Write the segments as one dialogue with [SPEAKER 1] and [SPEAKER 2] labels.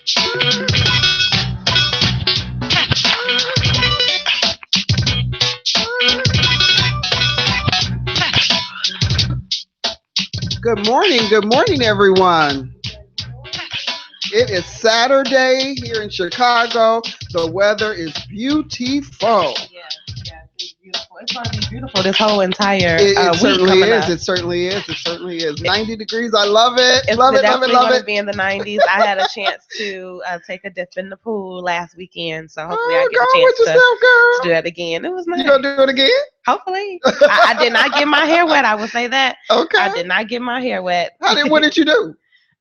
[SPEAKER 1] Good morning, everyone. It is Saturday here in Chicago. The weather is beautiful.
[SPEAKER 2] It's beautiful. It's going to be beautiful this whole entire
[SPEAKER 1] It
[SPEAKER 2] week
[SPEAKER 1] certainly
[SPEAKER 2] coming
[SPEAKER 1] is.
[SPEAKER 2] up.
[SPEAKER 1] It certainly is. It certainly is. 90 degrees. I love it.
[SPEAKER 2] It's
[SPEAKER 1] Love it. Love it.
[SPEAKER 2] definitely
[SPEAKER 1] Love
[SPEAKER 2] going to
[SPEAKER 1] it.
[SPEAKER 2] be in the 90s. I had a chance to take a dip in the pool last weekend, so hopefully I
[SPEAKER 1] Oh,
[SPEAKER 2] get a
[SPEAKER 1] girl,
[SPEAKER 2] chance
[SPEAKER 1] with yourself,
[SPEAKER 2] to do
[SPEAKER 1] girl.
[SPEAKER 2] that again. It was
[SPEAKER 1] You
[SPEAKER 2] nice.
[SPEAKER 1] gonna do it again?
[SPEAKER 2] Hopefully. I did not get my hair wet. I will say that. I
[SPEAKER 1] Okay.
[SPEAKER 2] did not get my hair wet.
[SPEAKER 1] What did you do?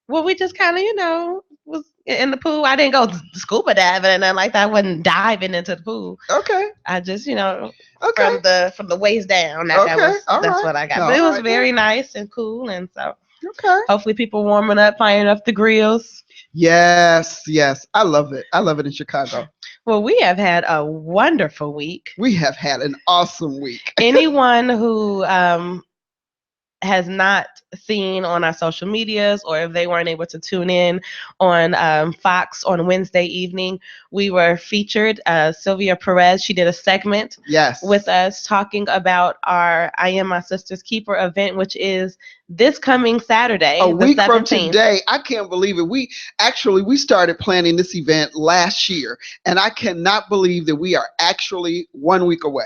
[SPEAKER 2] Well, we just kind of, was in the pool. I didn't go scuba diving and nothing like that. I wasn't diving into the pool.
[SPEAKER 1] Okay.
[SPEAKER 2] I just,
[SPEAKER 1] Okay.
[SPEAKER 2] from the waist down.
[SPEAKER 1] Okay. All
[SPEAKER 2] That's
[SPEAKER 1] right.
[SPEAKER 2] what I got.
[SPEAKER 1] No,
[SPEAKER 2] But it
[SPEAKER 1] all
[SPEAKER 2] was
[SPEAKER 1] right
[SPEAKER 2] very nice and cool, and so
[SPEAKER 1] Okay.
[SPEAKER 2] hopefully people warming up, firing up the grills.
[SPEAKER 1] Yes. Yes. I love it. I love it in Chicago.
[SPEAKER 2] Well, we have had a wonderful week.
[SPEAKER 1] We have had an awesome week.
[SPEAKER 2] Anyone who has not seen on our social medias, or if they weren't able to tune in on Fox on Wednesday evening, we were featured. Sylvia Perez, she did a segment
[SPEAKER 1] Yes.
[SPEAKER 2] with us talking about our I Am My Sister's Keeper event, which is this coming Saturday,
[SPEAKER 1] A
[SPEAKER 2] the
[SPEAKER 1] week
[SPEAKER 2] 17th.
[SPEAKER 1] from today. I can't believe it. We started planning this event last year, and I cannot believe that we are actually 1 week away.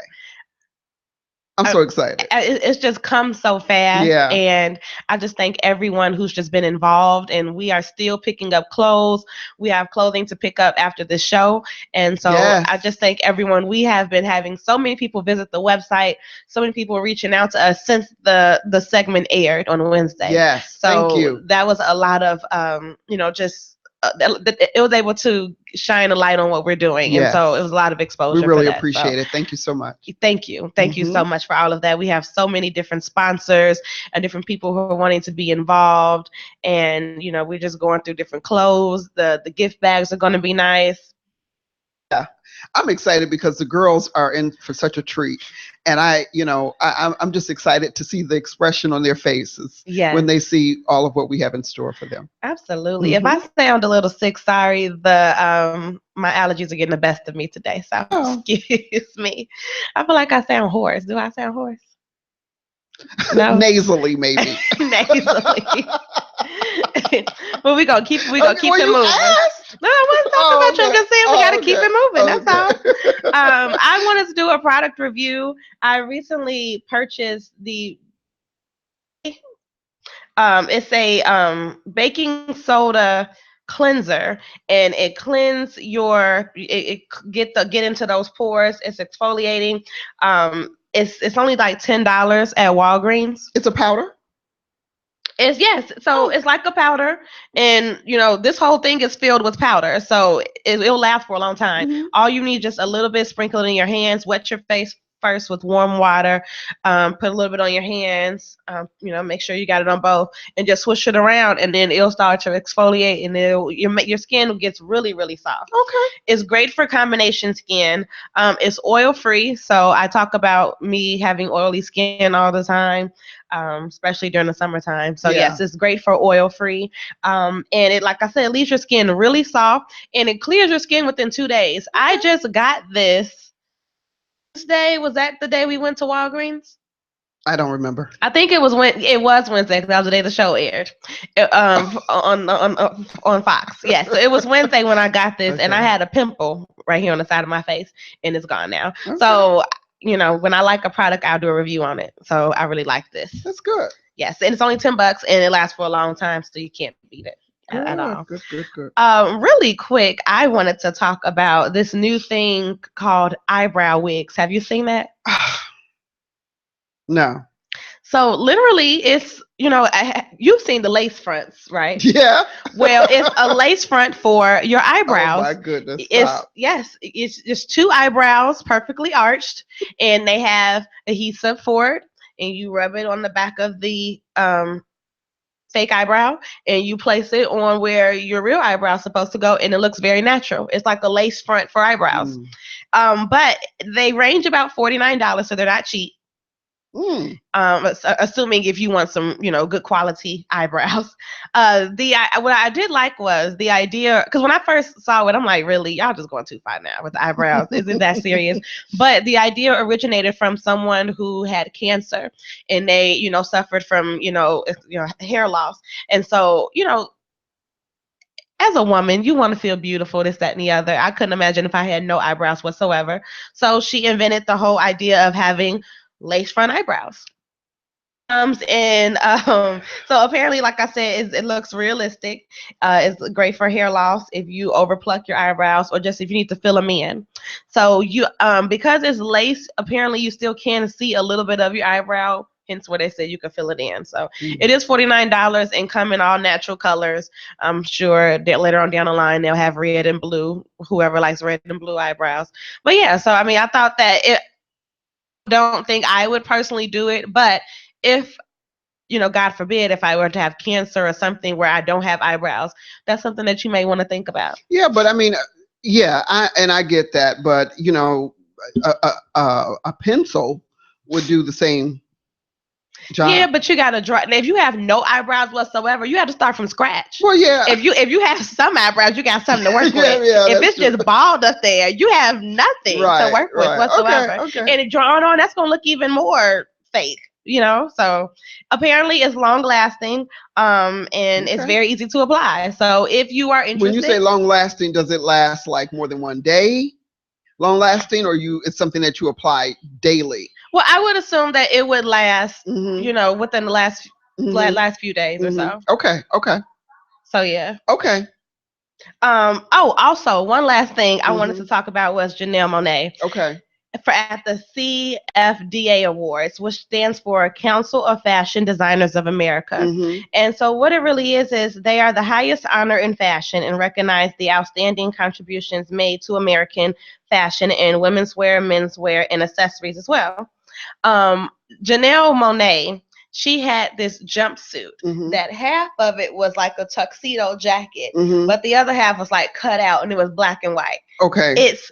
[SPEAKER 1] I'm so excited.
[SPEAKER 2] It's just come so fast.
[SPEAKER 1] Yeah.
[SPEAKER 2] And I just thank everyone who's just been involved. And we are still picking up clothes. We have clothing to pick up after the show. And so
[SPEAKER 1] Yes.
[SPEAKER 2] I just thank everyone. We have been having so many people visit the website, so many people reaching out to us since the segment aired on Wednesday.
[SPEAKER 1] Yes.
[SPEAKER 2] So
[SPEAKER 1] Thank you.
[SPEAKER 2] that was a lot of, just. It was able to shine a light on what we're doing.
[SPEAKER 1] Yes.
[SPEAKER 2] And so it was a lot of exposure.
[SPEAKER 1] We really
[SPEAKER 2] for that.
[SPEAKER 1] appreciate it. Thank you so much.
[SPEAKER 2] Thank you. Thank you so much for all of that. We have so many different sponsors and different people who are wanting to be involved. And, we're just going through different clothes. The gift bags are going to be nice.
[SPEAKER 1] Yeah. I'm excited because the girls are in for such a treat. And I'm just excited to see the expression on their faces when they see all of what we have in store for them.
[SPEAKER 2] Absolutely. If I sound a little sick, sorry, my allergies are getting the best of me today. So excuse me. I feel like I sound hoarse. Do I sound hoarse? No.
[SPEAKER 1] Nasally, maybe.
[SPEAKER 2] Nasally. Well, we gonna keep it moving.
[SPEAKER 1] Asked?
[SPEAKER 2] No, I wasn't talking about you. I'm just saying we gotta keep it moving. That's all. I wanted to do a product review. I recently purchased the it's a baking soda cleanser, and it cleans it get into those pores. It's exfoliating. It's only like $10 at Walgreens.
[SPEAKER 1] It's a powder?
[SPEAKER 2] So it's like a powder, and this whole thing is filled with powder, so it'll last for a long time. All you need is just a little bit, sprinkle it in your hands, wet your face first with warm water, put a little bit on your hands, make sure you got it on both, and just swish it around, and then it'll start to exfoliate, and your skin gets really, really soft.
[SPEAKER 1] Okay.
[SPEAKER 2] It's great for combination skin. It's oil free, so I talk about me having oily skin all the time, especially during the summertime. So yes, it's great for oil free. And it, like I said, leaves your skin really soft, and it clears your skin within 2 days. Okay. I just got this. Wednesday, was that the day we went to Walgreens?
[SPEAKER 1] I don't remember.
[SPEAKER 2] I think it was Wednesday, because that was the day the show aired on Fox. Yeah, so it was Wednesday when I got this, and I had a pimple right here on the side of my face, and it's gone now. Okay. So, when I like a product, I'll do a review on it. So I really like this.
[SPEAKER 1] That's good.
[SPEAKER 2] Yes, and it's only $10, and it lasts for a long time, so you can't beat it. At all.
[SPEAKER 1] Good.
[SPEAKER 2] Really quick, I wanted to talk about this new thing called eyebrow wigs. Have you seen that?
[SPEAKER 1] No.
[SPEAKER 2] So literally, it's you've seen the lace fronts, right?
[SPEAKER 1] Yeah.
[SPEAKER 2] Well, it's a lace front for your eyebrows.
[SPEAKER 1] Oh my goodness!
[SPEAKER 2] It's just 2 eyebrows, perfectly arched, and they have adhesive for it, and you rub it on the back of the fake eyebrow, and you place it on where your real eyebrow is supposed to go, and it looks very natural. It's like a lace front for eyebrows. But they range about $49, so they're not cheap. Assuming if you want some, good quality eyebrows. What I did like was the idea, because when I first saw it, I'm like, really, y'all just going too far now with the eyebrows. Is it that serious? But the idea originated from someone who had cancer, and they, suffered from, hair loss, and so, as a woman, you want to feel beautiful, this, that, and the other. I couldn't imagine if I had no eyebrows whatsoever. So she invented the whole idea of having lace front eyebrows. So apparently, like I said, it looks realistic. It's great for hair loss if you overpluck your eyebrows, or just if you need to fill them in. So because it's lace, apparently you still can see a little bit of your eyebrow. Hence where they said you can fill it in. So it is $49 and come in all natural colors. I'm sure that later on down the line they'll have red and blue. Whoever likes red and blue eyebrows. But yeah, so I mean, I thought that don't think I would personally do it, but if, God forbid, if I were to have cancer or something where I don't have eyebrows, that's something that you may want to think about.
[SPEAKER 1] Yeah, but I mean, I get that, but a pencil would do the same job.
[SPEAKER 2] Yeah, but you gotta draw. If you have no eyebrows whatsoever, you have to start from scratch.
[SPEAKER 1] Well, yeah.
[SPEAKER 2] If you have some eyebrows, you got something to work with. If it's just bald up there, you have nothing to work with whatsoever. Okay. And drawing on, that's gonna look even more fake. So apparently it's long lasting, and it's very easy to apply. So if you are interested,
[SPEAKER 1] when you say long lasting, does it last like more than one day? Long lasting, or it's something that you apply daily?
[SPEAKER 2] Well, I would assume that it would last, within the last few days or so.
[SPEAKER 1] Okay.
[SPEAKER 2] So yeah.
[SPEAKER 1] Okay.
[SPEAKER 2] Also one last thing I wanted to talk about was Janelle Monáe.
[SPEAKER 1] Okay.
[SPEAKER 2] At the CFDA Awards, which stands for Council of Fashion Designers of America. And so what it really is they are the highest honor in fashion and recognize the outstanding contributions made to American fashion in women's wear, men's wear, and accessories as well. Janelle Monáe, she had this jumpsuit that half of it was like a tuxedo jacket, but the other half was like cut out and it was black and white.
[SPEAKER 1] Okay.
[SPEAKER 2] It's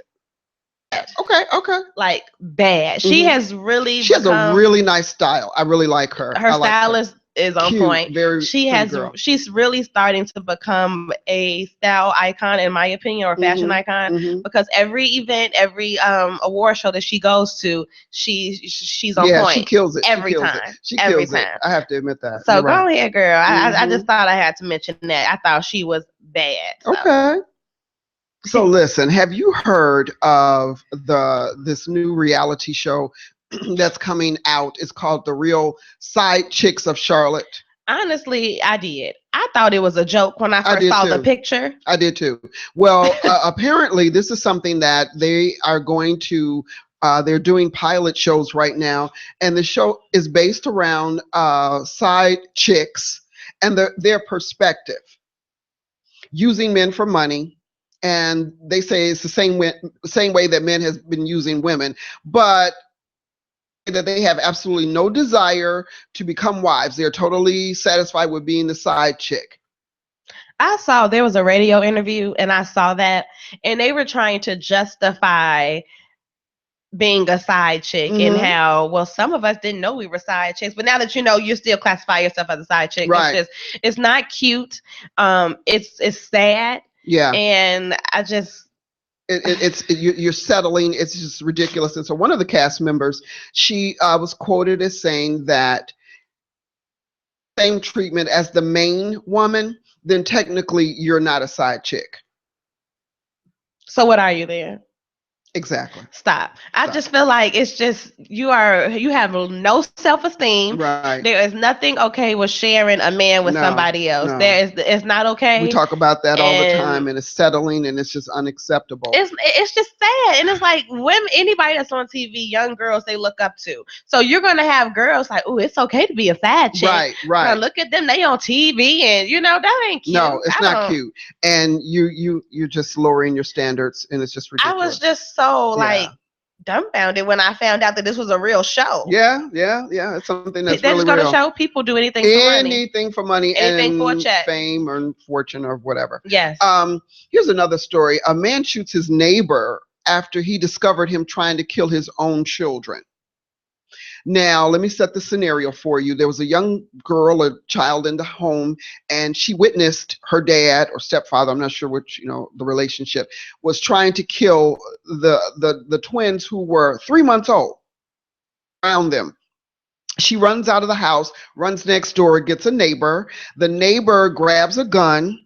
[SPEAKER 1] Okay.
[SPEAKER 2] Like bad. She has a
[SPEAKER 1] really nice style. I really like her.
[SPEAKER 2] Her style is on point.
[SPEAKER 1] She's
[SPEAKER 2] really starting to become a style icon, in my opinion, or fashion icon, because every event, every award show that she goes to, she's on point.
[SPEAKER 1] She kills it
[SPEAKER 2] every time.
[SPEAKER 1] She kills it. I have to admit that.
[SPEAKER 2] So go ahead, girl. I just thought I had to mention that. I thought she was bad. So.
[SPEAKER 1] Okay. So listen, have you heard of this new reality show that's coming out? It's called The Real Side Chicks of Charlotte.
[SPEAKER 2] Honestly, I did. I thought it was a joke when I first saw the picture.
[SPEAKER 1] I did too. Well, apparently this is something that they are going to, they're doing pilot shows right now. And the show is based around side chicks and their perspective, using men for money. And they say it's the same way that men has been using women, but that they have absolutely no desire to become wives. They're totally satisfied with being the side chick.
[SPEAKER 2] I saw there was a radio interview, and I saw that, and they were trying to justify being a side chick and how, well, some of us didn't know we were side chicks, but now that you still classify yourself as a side chick. Right. It's not cute. It's sad.
[SPEAKER 1] Yeah.
[SPEAKER 2] And I just
[SPEAKER 1] you're settling. It's just ridiculous. And so one of the cast members, she was quoted as saying that same treatment as the main woman, then technically you're not a side chick.
[SPEAKER 2] So what are you then?
[SPEAKER 1] Exactly.
[SPEAKER 2] Stop. I just feel like it's just you have no self-esteem.
[SPEAKER 1] Right.
[SPEAKER 2] There is nothing okay with sharing a man with somebody else. No. It's not okay.
[SPEAKER 1] We talk about that all the time, and it's settling, and it's just unacceptable.
[SPEAKER 2] It's just sad, and it's like women, anybody that's on TV, young girls they look up to. So you're gonna have girls like, oh, it's okay to be a side chick.
[SPEAKER 1] Right.
[SPEAKER 2] Now look at them, they on TV, and that ain't cute.
[SPEAKER 1] No, it's not cute, and you're just lowering your standards, and it's just ridiculous.
[SPEAKER 2] I was just so dumbfounded when I found out that this was a real show.
[SPEAKER 1] Yeah. It's something that's really real.
[SPEAKER 2] That's going to show people do anything for money.
[SPEAKER 1] Anything for money,
[SPEAKER 2] anything for a check,
[SPEAKER 1] fame or fortune or whatever.
[SPEAKER 2] Yes.
[SPEAKER 1] Here's another story. A man shoots his neighbor after he discovered him trying to kill his own children. Now, let me set the scenario for you. There was a young girl, a child in the home, and she witnessed her dad or stepfather, I'm not sure which, the relationship, was trying to kill the twins who were 3 months old around them. She runs out of the house, runs next door, gets a neighbor. The neighbor grabs a gun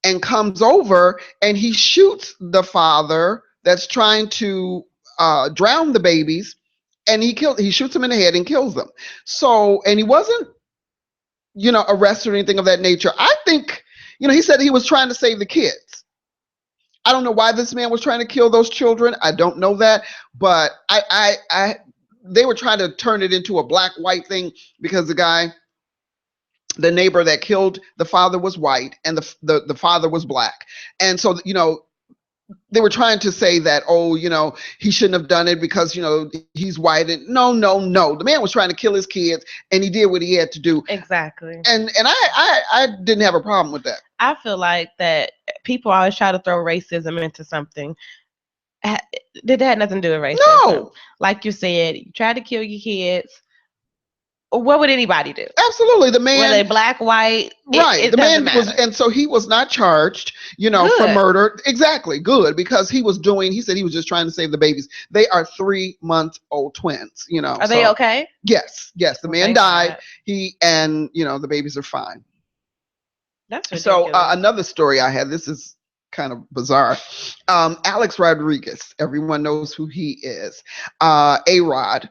[SPEAKER 1] and comes over, and he shoots the father that's trying to drown the babies, and he shoots him in the head and kills them. So, and he wasn't, arrested or anything of that nature. I think, he said he was trying to save the kids. I don't know why this man was trying to kill those children. I don't know that, but they were trying to turn it into a black-white thing because the neighbor that killed the father was white and the father was black. And so, they were trying to say that, he shouldn't have done it because, he's white. And no. The man was trying to kill his kids, and he did what he had to do.
[SPEAKER 2] Exactly.
[SPEAKER 1] And I didn't have a problem with that.
[SPEAKER 2] I feel like that people always try to throw racism into something. That had nothing to do with racism.
[SPEAKER 1] No.
[SPEAKER 2] Like you said, you tried to kill your kids. What would anybody do?
[SPEAKER 1] Absolutely. The man,
[SPEAKER 2] whether they black, white,
[SPEAKER 1] right. The man was, and so he was not charged, for murder. Exactly. Good. Because he said he was just trying to save the babies. They are 3-month-old twins,
[SPEAKER 2] Are they okay?
[SPEAKER 1] Yes. The man died. The babies are fine.
[SPEAKER 2] That's ridiculous.
[SPEAKER 1] So another story I had, this is kind of bizarre. Alex Rodriguez, everyone knows who he is. A-Rod,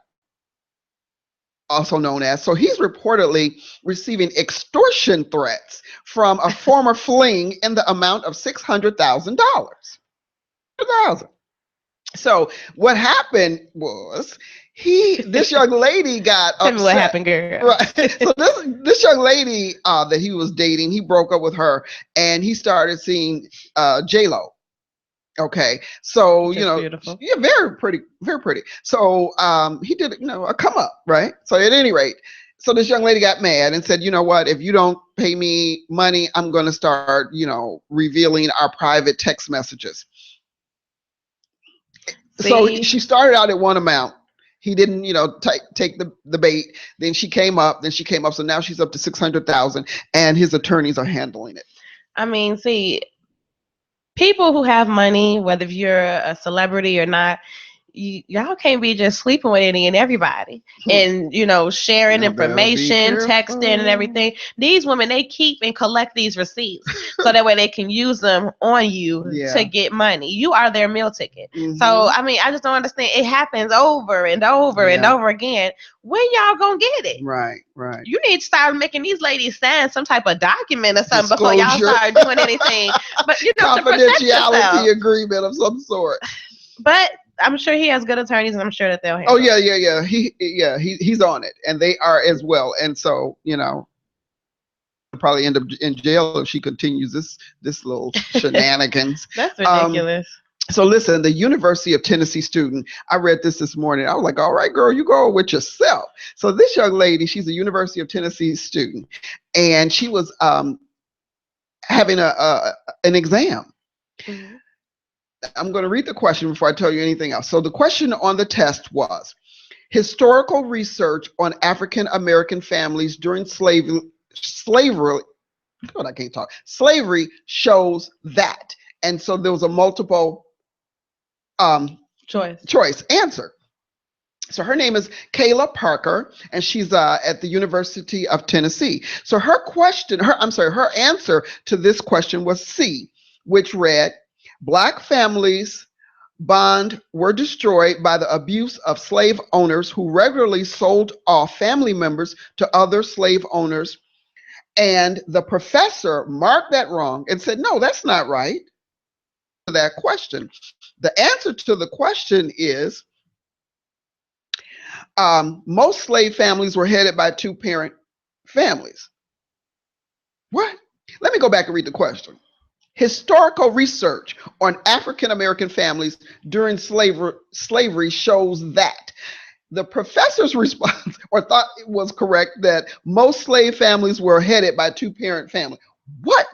[SPEAKER 1] also known as. So he's reportedly receiving extortion threats from a former fling in the amount of $600,000. So what happened was this young lady got upset.
[SPEAKER 2] Tell me what happened, girl.
[SPEAKER 1] Right. So this young lady that he was dating, he broke up with her, and he started seeing J-Lo. Okay, so
[SPEAKER 2] beautiful.
[SPEAKER 1] Yeah, very pretty, very pretty. So he did a come up, right? So at any rate, so this young lady got mad and said, you know what, if you don't pay me money, I'm going to start revealing our private text messages. See? So she started out at one amount. He didn't take the bait. Then she came up. So now she's up to 600,000, and his attorneys are handling it.
[SPEAKER 2] I mean, see, people who have money, whether you're a celebrity or not, y'all can't be just sleeping with any and everybody and sharing information, texting and everything. These women, they keep and collect these receipts so that way they can use them on you to get money. You are their meal ticket. So I mean, I just don't understand. It happens over and over and over again. When y'all gonna get it?
[SPEAKER 1] Right.
[SPEAKER 2] You need to start making these ladies sign some type of document or something before y'all start doing anything. But
[SPEAKER 1] confidentiality agreement of some sort.
[SPEAKER 2] But I'm sure he has good attorneys, and I'm sure that they'll handle
[SPEAKER 1] it. He's on it, and they are as well. And so, he'll probably end up in jail if she continues this little shenanigans.
[SPEAKER 2] That's ridiculous.
[SPEAKER 1] So listen, the University of Tennessee student, I read this morning. I was like, all right, girl, you go with yourself. So this young lady, she's a University of Tennessee student, and she was having an exam. Mm-hmm. I'm going to read the question before I tell you anything else. So the question on the test was, historical research on African American families during slavery. God, I can't talk. Slavery shows that. And so there was a multiple choice answer. So her name is Kayla Parker, and she's at the University of Tennessee. So her answer to this question was C, which read, Black families' bond were destroyed by the abuse of slave owners who regularly sold off family members to other slave owners. And the professor marked that wrong and said, no, that's not right. That question. The answer to the question is, most slave families were headed by two-parent families. What? Let me go back and read the question. Historical research on African American families during slavery shows that. The professor's response, or thought it was correct, that most slave families were headed by two-parent family. What?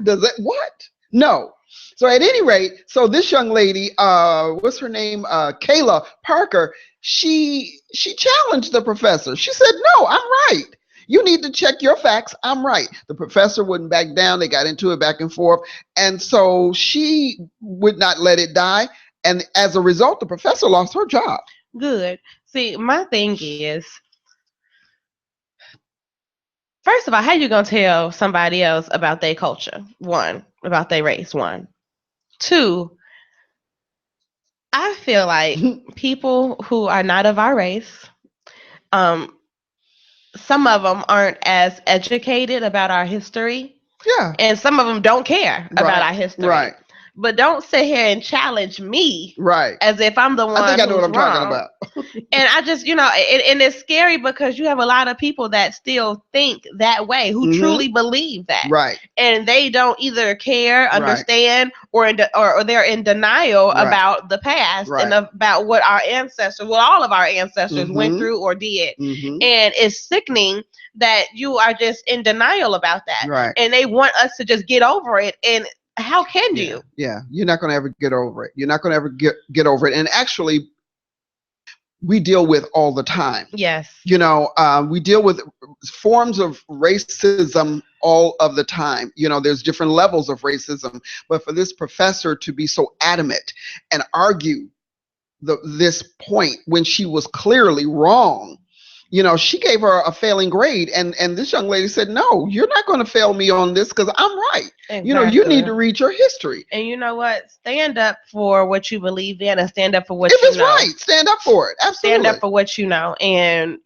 [SPEAKER 1] No. So at any rate, so this young lady, what's her name? Kayla Parker, she challenged the professor. She said, no, I'm right. You need to check your facts. I'm right. The professor wouldn't back down. They got into it back and forth. And so she would not let it die. And as a result, the professor lost her job.
[SPEAKER 2] Good. See, my thing is, first of all, how you going to tell somebody else about their culture? One, about their race. One. Two, I feel like people who are not of our race, some of them aren't as educated about our history.
[SPEAKER 1] Yeah.
[SPEAKER 2] And some of them don't care about our history.
[SPEAKER 1] Right.
[SPEAKER 2] But don't sit here and challenge me,
[SPEAKER 1] right,
[SPEAKER 2] as if I'm the one.
[SPEAKER 1] I think I know what I'm
[SPEAKER 2] wrong.
[SPEAKER 1] talking about.
[SPEAKER 2] And I just, and it's scary because you have a lot of people that still think that way, who truly believe that.
[SPEAKER 1] Right.
[SPEAKER 2] And they don't either care, understand, or they're in denial about the past and about what our ancestors, what all of our ancestors went through or did. And it's sickening that you are just in denial about that.
[SPEAKER 1] Right.
[SPEAKER 2] And they want us to just get over it. And how can you?
[SPEAKER 1] Yeah, you're not going to ever get over it. You're not going to ever get over it. And actually, we deal with all the time.
[SPEAKER 2] Yes.
[SPEAKER 1] We deal with forms of racism all of the time. There's different levels of racism. But for this professor to be so adamant and argue this point when she was clearly wrong, she gave her a failing grade, and this young lady said, no, you're not going to fail me on this because I'm right.
[SPEAKER 2] Exactly.
[SPEAKER 1] You need to read your history.
[SPEAKER 2] And you know what? Stand up for what you believe in, and stand up for what
[SPEAKER 1] if it's right, stand up for it. Absolutely.
[SPEAKER 2] Stand up for what you know. And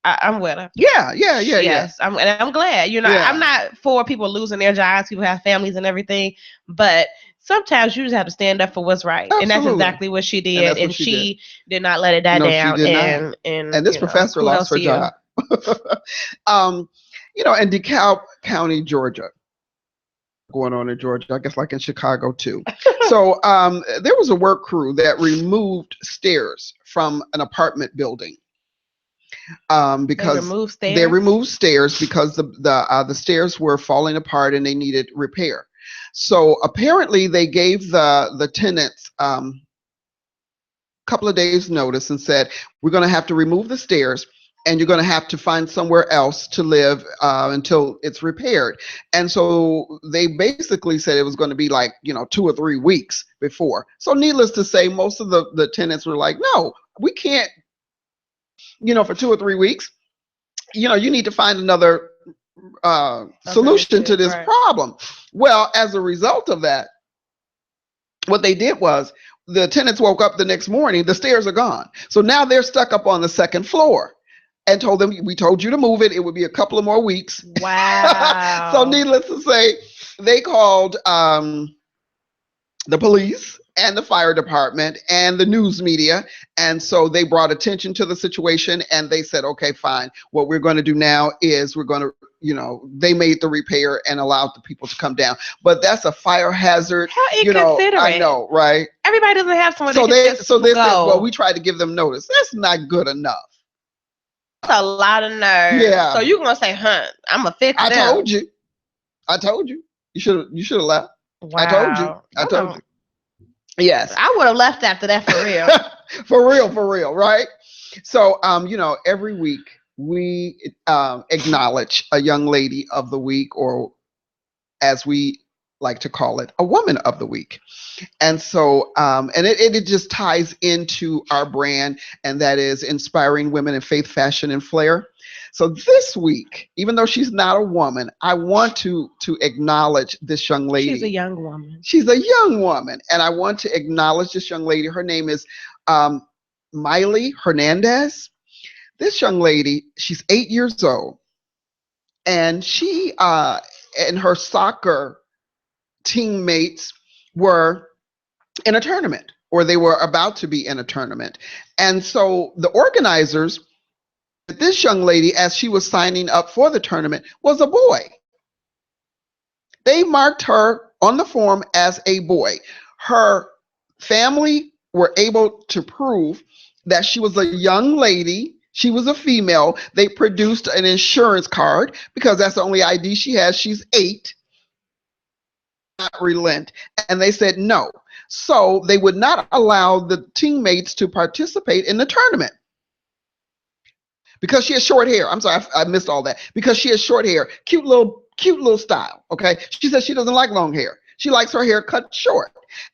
[SPEAKER 2] I'm with her.
[SPEAKER 1] Yeah.
[SPEAKER 2] Yes, I'm glad. I'm not for people losing their jobs. People have families and everything, but sometimes you just have to stand up for what's right.
[SPEAKER 1] Absolutely.
[SPEAKER 2] And that's exactly what she did. And she did not let it die down.
[SPEAKER 1] She did not. And this professor lost her job. In DeKalb County, Georgia. Going on in Georgia, I guess like in Chicago too. So there was a work crew that removed stairs from an apartment building. Because they removed stairs because the stairs were falling apart and they needed repair. So apparently they gave the tenants a couple of days notice and said, we're going to have to remove the stairs and you're going to have to find somewhere else to live until it's repaired. And so they basically said it was going to be like 2 or 3 weeks before. So needless to say, most of the tenants were like, no, we can't, for 2 or 3 weeks. You need to find another solution to this problem. Well, as a result of that, what they did was the tenants woke up the next morning, the stairs are gone. So now they're stuck up on the second floor and told them, we told you to move it. It would be a couple of more weeks.
[SPEAKER 2] Wow.
[SPEAKER 1] So needless to say, they called the police and the fire department and the news media. And so they brought attention to the situation and they said, okay, fine. What we're going to do now is we're going to, they made the repair and allowed the people to come down. But that's a fire hazard.
[SPEAKER 2] How inconsiderate.
[SPEAKER 1] I know, right?
[SPEAKER 2] Everybody doesn't have someone
[SPEAKER 1] so
[SPEAKER 2] they
[SPEAKER 1] said, well, we tried to give them notice. That's not good enough.
[SPEAKER 2] That's a lot of nerve.
[SPEAKER 1] Yeah.
[SPEAKER 2] So you're going to say, I'm going to fix them.
[SPEAKER 1] I told you. You should have left.
[SPEAKER 2] Wow.
[SPEAKER 1] I told you. Yes.
[SPEAKER 2] I would have left after that
[SPEAKER 1] for real. for real, right? So, every week we acknowledge a young lady of the week, or as we like to call it, a woman of the week. And so, and it just ties into our brand, and that is inspiring women in faith, fashion, and flair. So this week, even though she's not a woman, I want to acknowledge this young lady.
[SPEAKER 2] She's a young woman.
[SPEAKER 1] She's a young woman. And I want to acknowledge this young lady. Her name is Miley Hernandez. This young lady, she's 8 years old. And she and her soccer teammates were in a tournament, or they were about to be in a tournament. And so the organizers, this young lady, as she was signing up for the tournament, was a boy. They marked her on the form as a boy. Her family were able to prove that she was a young lady. She was a female. They produced an insurance card because that's the only ID she has. She's 8. not relent. And they said no. So they would not allow the teammates to participate in the tournament. Because she has short hair. I'm sorry, I missed all that. Because she has short hair. Cute little style. Okay. She says she doesn't like long hair. She likes her hair cut short.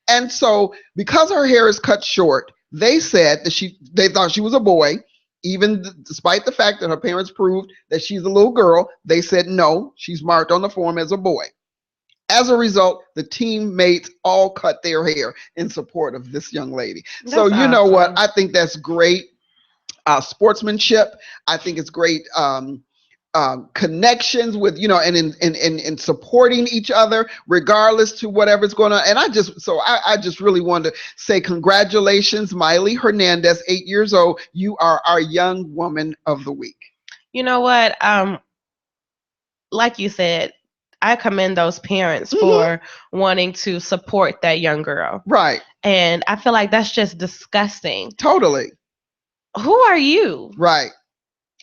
[SPEAKER 1] And so because her hair is cut short, they said that they thought she was a boy. Even despite the fact that her parents proved that she's a little girl, they said no, she's marked on the form as a boy. As a result, the teammates all cut their hair in support of this young lady. That's so you know what? I think that's great sportsmanship. I think it's great connections with, and in supporting each other, regardless to whatever's going on. And I just really wanted to say congratulations, Miley Hernandez, 8 years old. You are our young woman of the week.
[SPEAKER 2] You know what? Like you said, I commend those parents for wanting to support that young girl.
[SPEAKER 1] Right.
[SPEAKER 2] And I feel like that's just disgusting.
[SPEAKER 1] Totally.
[SPEAKER 2] Who are you?
[SPEAKER 1] Right.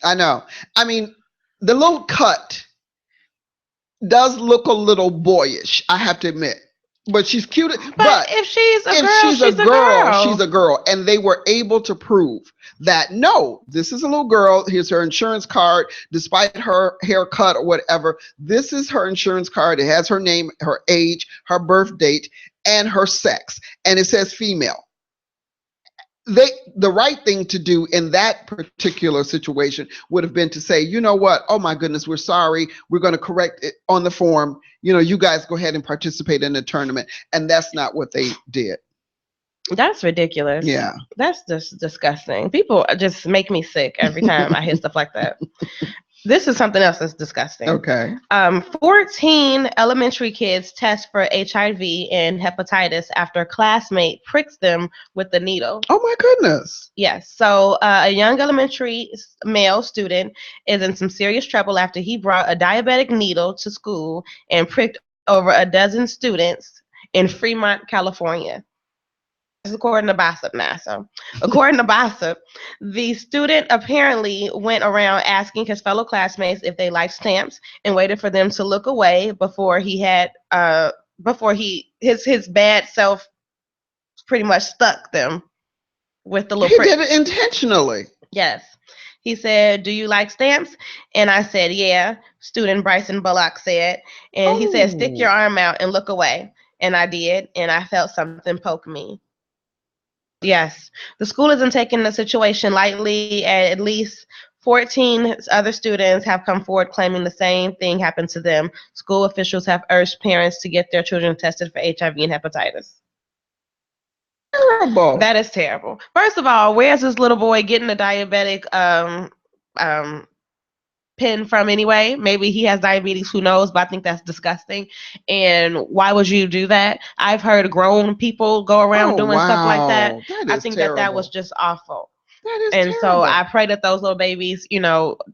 [SPEAKER 1] I know. I mean, the little cut does look a little boyish, I have to admit. But she's cute. But
[SPEAKER 2] if she's a girl,
[SPEAKER 1] she's a girl. And they were able to prove that, no, this is a little girl. Here's her insurance card. Despite her haircut or whatever, this is her insurance card. It has her name, her age, her birth date, and her sex. And it says female. The right thing to do in that particular situation would have been to say, you know what? Oh my goodness, we're sorry. We're going to correct it on the form. You guys go ahead and participate in the tournament. And that's not what they did.
[SPEAKER 2] That's ridiculous.
[SPEAKER 1] Yeah.
[SPEAKER 2] That's just disgusting. People just make me sick every time I hear stuff like that. This is something else that's disgusting.
[SPEAKER 1] Okay.
[SPEAKER 2] 14 elementary kids test for HIV and hepatitis after a classmate pricks them with the needle.
[SPEAKER 1] Oh my goodness.
[SPEAKER 2] Yes. So a young elementary male student is in some serious trouble after he brought a diabetic needle to school and pricked over a dozen students in Fremont, California. According to Bossip NASA. According to Bossip, the student apparently went around asking his fellow classmates if they liked stamps and waited for them to look away before his bad self pretty much stuck them with the little
[SPEAKER 1] He did it intentionally.
[SPEAKER 2] Yes. He said, "Do you like stamps?" And I said, "Yeah." Student Bryson Bullock said. And he said, "Stick your arm out and look away." And I did, and I felt something poke me. Yes, the school isn't taking the situation lightly. At least 14 other students have come forward claiming the same thing happened to them. School officials have urged parents to get their children tested for HIV and hepatitis.
[SPEAKER 1] Terrible.
[SPEAKER 2] That is terrible. First of all, where's this little boy getting a diabetic pin from anyway? Maybe he has diabetes, who knows, but I think that's disgusting. And why would you do that? I've heard grown people go around doing stuff like that. I think terrible. that was just awful.
[SPEAKER 1] That is
[SPEAKER 2] and
[SPEAKER 1] terrible.
[SPEAKER 2] So I pray that those little babies,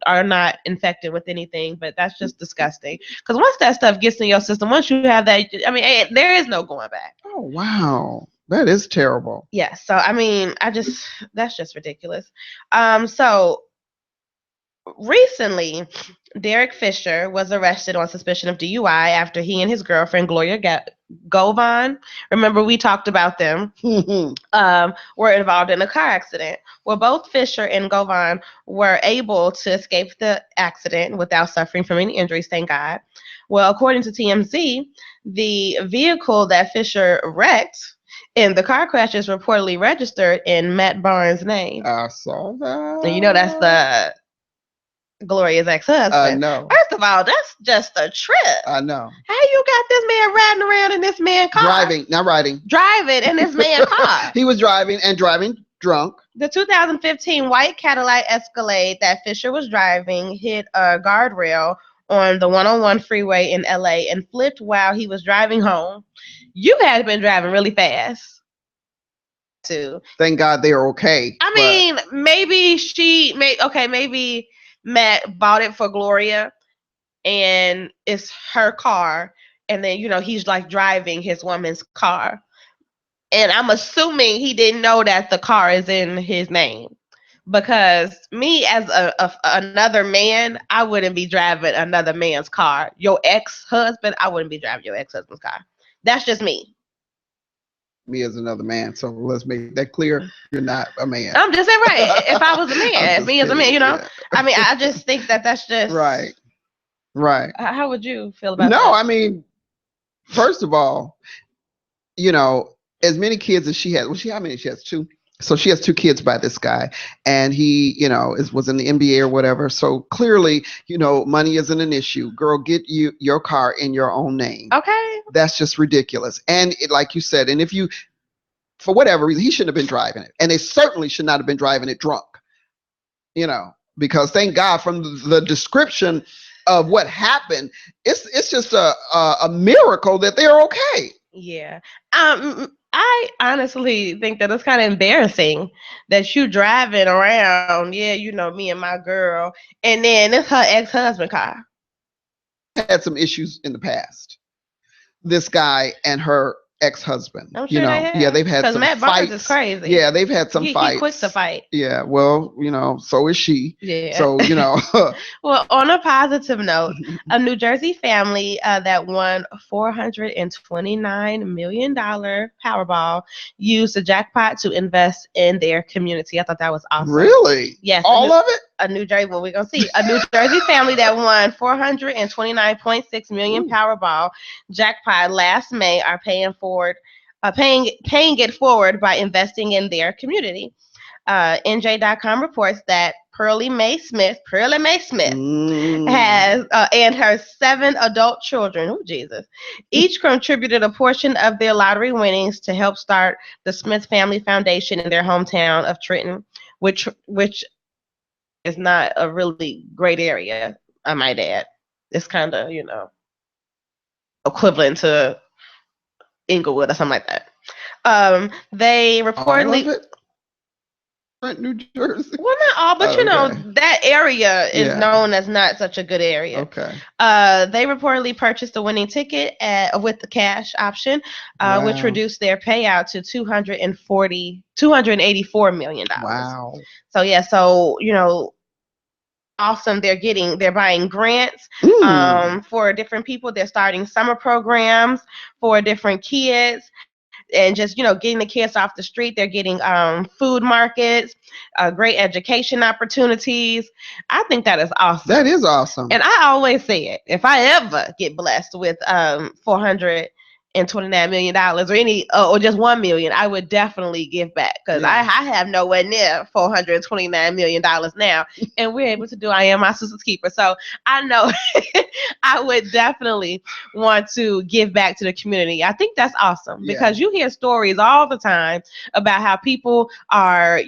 [SPEAKER 2] are not infected with anything, but that's just disgusting. Because once that stuff gets in your system, once you have that, there is no going back.
[SPEAKER 1] Oh, wow. That is terrible.
[SPEAKER 2] Yes. So, that's just ridiculous. So recently, Derek Fisher was arrested on suspicion of DUI after he and his girlfriend, Gloria Govan, remember we talked about them, were involved in a car accident. Well, both Fisher and Govan were able to escape the accident without suffering from any injuries, thank God. Well, according to TMZ, the vehicle that Fisher wrecked in the car crash is reportedly registered in Matt Barnes' name.
[SPEAKER 1] I saw that.
[SPEAKER 2] And that's the Gloria's ex-husband.
[SPEAKER 1] I know.
[SPEAKER 2] First of all, that's just a trip.
[SPEAKER 1] I know.
[SPEAKER 2] How you got this man riding around in this man's car? Driving in this man's car.
[SPEAKER 1] He was driving drunk.
[SPEAKER 2] The 2015 white Cadillac Escalade that Fisher was driving hit a guardrail on the 101 freeway in LA and flipped while he was driving home. You had been driving really fast.
[SPEAKER 1] Thank God they are okay.
[SPEAKER 2] Maybe maybe Matt bought it for Gloria and it's her car, and then he's like driving his woman's car, and I'm assuming he didn't know that the car is in his name, because me as another man, I wouldn't be driving another man's car. Your ex-husband, I wouldn't be driving your ex-husband's car. That's just me.
[SPEAKER 1] Me as another man. So let's make that clear. You're not a man.
[SPEAKER 2] I'm just saying, right. If I was a man, me as a man, Yeah. I mean, I just think that's just
[SPEAKER 1] right.
[SPEAKER 2] How would you feel about that?
[SPEAKER 1] No, I mean, first of all, as many kids as she had. Well, how many? She has 2. So she has 2 kids by this guy, and he, was in the NBA or whatever. So clearly, money isn't an issue. Girl, get your car in your own name.
[SPEAKER 2] Okay.
[SPEAKER 1] That's just ridiculous. And like you said, and if you, for whatever reason, he shouldn't have been driving it, and they certainly should not have been driving it drunk. Because thank God from the description of what happened, it's just a miracle that they're okay.
[SPEAKER 2] Yeah. I honestly think that it's kind of embarrassing that you driving around, me and my girl, and then it's her ex-husband car.
[SPEAKER 1] Had some issues in the past. This guy and her ex-husband.
[SPEAKER 2] I'm sure they have.
[SPEAKER 1] They've had some
[SPEAKER 2] Matt
[SPEAKER 1] fights.
[SPEAKER 2] Barnes is crazy.
[SPEAKER 1] Yeah, they've had some fights.
[SPEAKER 2] He quick to fight.
[SPEAKER 1] Yeah, well, so is she.
[SPEAKER 2] Yeah.
[SPEAKER 1] So,
[SPEAKER 2] Well, on a positive note, a New Jersey family that won $429 million Powerball used the jackpot to invest in their community. I thought that was awesome.
[SPEAKER 1] Really?
[SPEAKER 2] Yes.
[SPEAKER 1] All of it?
[SPEAKER 2] A New Jersey, well, we're going to see. A New Jersey family that won $429.6 million Powerball jackpot last May are paying it forward by investing in their community. NJ.com reports that Pearlie Mae Smith has and her 7 adult children, oh Jesus, each contributed a portion of their lottery winnings to help start the Smith Family Foundation in their hometown of Trenton, which is not a really great area, I might add. It's kind of, equivalent to Inglewood or something like that. They reportedly...
[SPEAKER 1] New Jersey.
[SPEAKER 2] Well, not all, but that area is known as not such a good area.
[SPEAKER 1] Okay.
[SPEAKER 2] They reportedly purchased a winning ticket with the cash option, which reduced their payout to $284 million.
[SPEAKER 1] Wow.
[SPEAKER 2] So awesome. They're buying grants for different people. They're starting summer programs for different kids. And just, getting the kids off the street. They're getting food markets, great education opportunities. I think that is awesome.
[SPEAKER 1] That is awesome.
[SPEAKER 2] And I always say it. If I ever get blessed with $429 million or just $1 million, I would definitely give back because I have nowhere near $429 million now, and we're able to do I Am My Sister's Keeper. So I know I would definitely want to give back to the community. I think that's awesome because you hear stories all the time about how people are,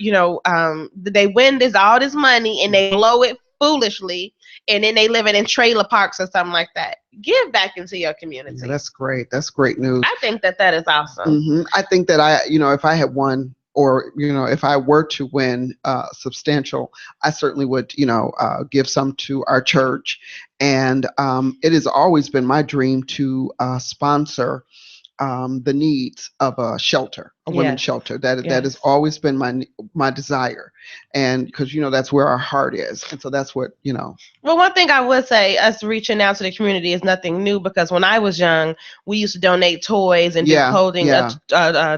[SPEAKER 2] they win all this money and they blow it foolishly, and then they live in trailer parks or something like that. Give back into your community.
[SPEAKER 1] Yeah, that's great. That's great news.
[SPEAKER 2] I think that is awesome.
[SPEAKER 1] Mm-hmm. I think that if I had won, or if I were to win substantial, I certainly would give some to our church, and it has always been my dream to sponsor the needs of a shelter, a women's shelter. That has always been my desire, and because that's where our heart is, and so that's what
[SPEAKER 2] Well, one thing I would say, us reaching out to the community is nothing new, because when I was young, we used to donate toys and do clothing,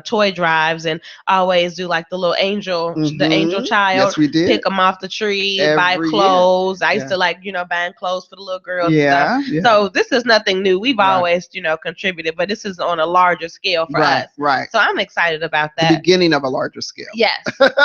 [SPEAKER 2] toy drives, and always do like the little angel, the angel child.
[SPEAKER 1] Yes, we did.
[SPEAKER 2] Pick them off the tree, buy clothes. I used to buying clothes for the little girls.
[SPEAKER 1] Yeah.
[SPEAKER 2] So this is nothing new. We've always contributed, but this is on a larger scale for us.
[SPEAKER 1] Right.
[SPEAKER 2] So I'm excited about that.
[SPEAKER 1] The beginning of a larger scale.
[SPEAKER 2] Yes,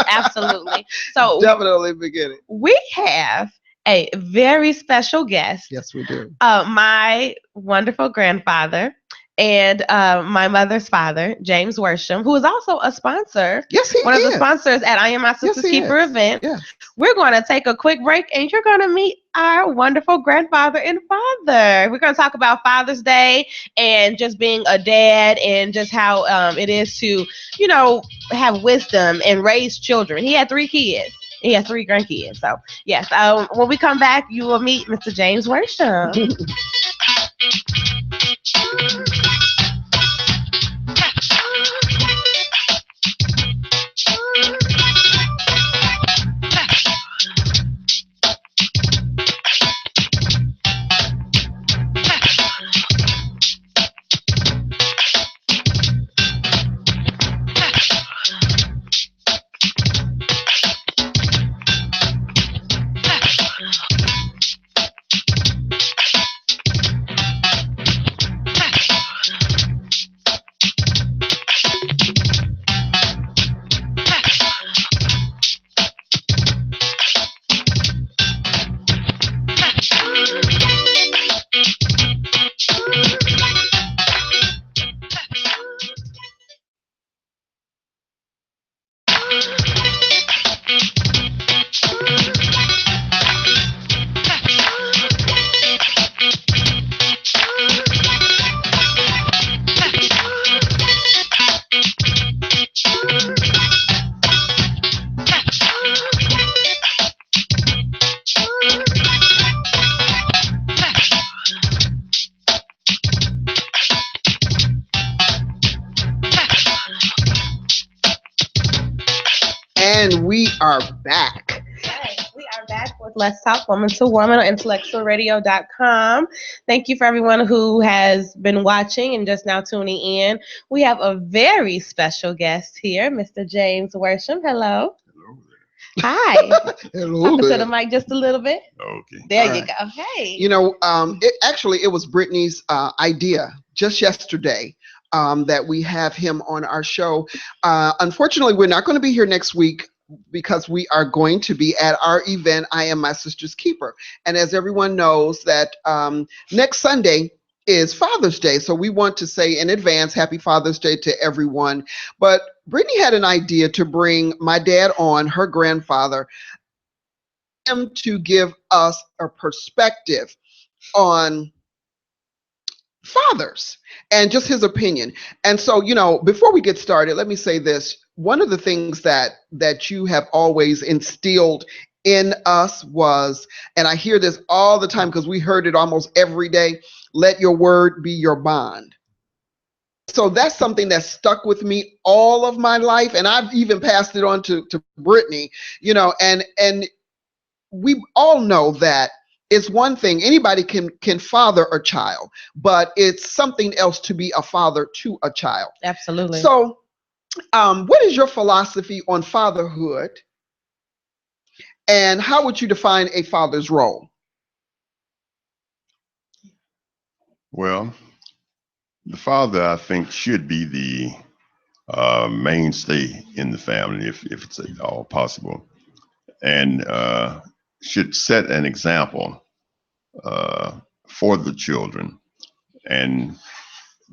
[SPEAKER 2] absolutely. So
[SPEAKER 1] definitely beginning.
[SPEAKER 2] We have a very special guest.
[SPEAKER 1] Yes, we do.
[SPEAKER 2] My wonderful grandfather and my mother's father, James Worsham, who is also a sponsor.
[SPEAKER 1] Yes, he is.
[SPEAKER 2] One of the sponsors at I Am My Sister's Keeper event.
[SPEAKER 1] Yes.
[SPEAKER 2] We're going to take a quick break, and you're going to meet our wonderful grandfather and father. We're going to talk about Father's Day and just being a dad, and just how it is to, have wisdom and raise children. He had 3 kids. He has 3 grandkids. So, yes, when we come back, you will meet Mr. James Worsham.
[SPEAKER 1] And we are back.
[SPEAKER 2] Right. We are back with Let's Talk Woman to Woman on IntellectualRadio.com. Thank you for everyone who has been watching and just now tuning in. We have a very special guest here, Mr. James Worsham. Hello.
[SPEAKER 3] Hello there.
[SPEAKER 2] Hi.
[SPEAKER 1] Hello
[SPEAKER 2] Talking
[SPEAKER 1] there.
[SPEAKER 2] to the mic just a little bit.
[SPEAKER 3] Okay.
[SPEAKER 2] There
[SPEAKER 1] All
[SPEAKER 2] you
[SPEAKER 1] right.
[SPEAKER 2] go. Hey.
[SPEAKER 1] You know, it was Brittany's idea just yesterday that we have him on our show. Unfortunately, we're not going to be here next week because we are going to be at our event, I Am My Sister's Keeper. And as everyone knows, that next Sunday is Father's Day. So we want to say in advance, Happy Father's Day to everyone. But Brittany had an idea to bring my dad on, her grandfather, him to give us a perspective on fathers and just his opinion. And so, you know, before we get started, let me say this. One of the things that you have always instilled in us was, and I hear this all the time because we heard it almost every day, let your word be your bond. So that's something that stuck with me all of my life. And I've even passed it on to Brittany, you know, and we all know that it's one thing, anybody can father a child, but it's something else to be a father to a child.
[SPEAKER 2] Absolutely.
[SPEAKER 1] So what is your philosophy on fatherhood, and how would you define a father's role?
[SPEAKER 3] Well, the father, I think, should be the mainstay in the family, if it's at all possible, and should set an example for the children, and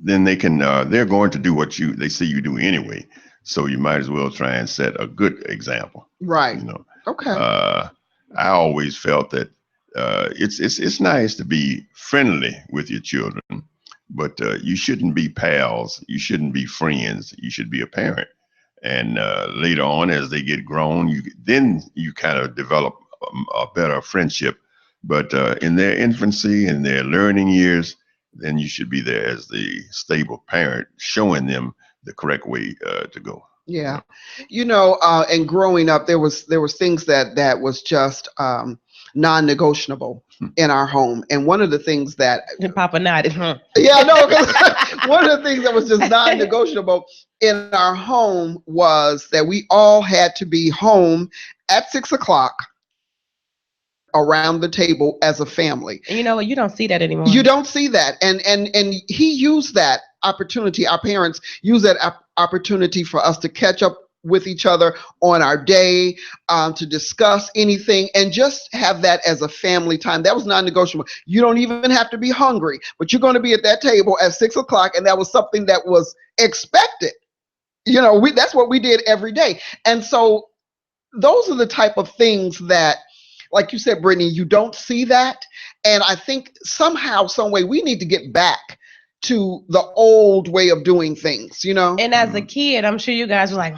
[SPEAKER 3] then they're going to do what they see you do anyway. So you might as well try and set a good example.
[SPEAKER 1] Right.
[SPEAKER 3] You know.
[SPEAKER 1] Okay.
[SPEAKER 3] I always felt that it's nice to be friendly with your children, but you shouldn't be pals. You shouldn't be friends. You should be a parent. And later on, as they get grown, you kind of develop a better friendship. But in their infancy and their learning years, then you should be there as the stable parent, showing them the correct way to go.
[SPEAKER 1] Yeah. You know, and growing up, there was things that was just non-negotiable in our home. And one of the things that
[SPEAKER 2] Papa nodded, huh?
[SPEAKER 1] Yeah, no, because one of the things that was just non-negotiable in our home was that we all had to be home at 6 o'clock around the table as a family.
[SPEAKER 2] And you know what? You don't see that anymore.
[SPEAKER 1] You don't see that. And he used that opportunity. Our parents use that opportunity for us to catch up with each other on our day, to discuss anything, and just have that as a family time. That was non-negotiable. You don't even have to be hungry, but you're going to be at that table at 6 o'clock, and that was something that was expected. You know, that's what we did every day. And so those are the type of things that, like you said, Brittany, you don't see that. And I think somehow, some way, we need to get back to the old way of doing things, you know?
[SPEAKER 2] And as a kid, I'm sure you guys were like,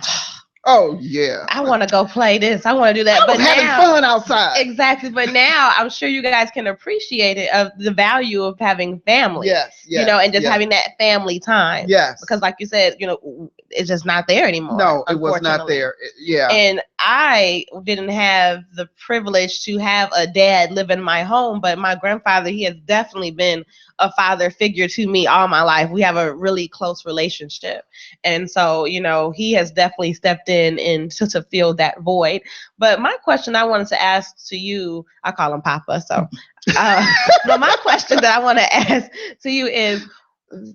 [SPEAKER 1] oh, yeah,
[SPEAKER 2] I want to go play this. I want to do that.
[SPEAKER 1] I was having fun outside.
[SPEAKER 2] Exactly. But now I'm sure you guys can appreciate it, of the value of having family.
[SPEAKER 1] Yes.
[SPEAKER 2] You know, and just having that family time.
[SPEAKER 1] Yes.
[SPEAKER 2] Because like you said, you know, it's just not there anymore.
[SPEAKER 1] No, it was not there. Yeah.
[SPEAKER 2] And I didn't have the privilege to have a dad live in my home, but my grandfather, he has definitely been a father figure to me all my life. We have a really close relationship. And so, you know, he has definitely stepped in to fill that void. But my question I wanted to ask to you, I call him Papa, so but my question that I want to ask to you is,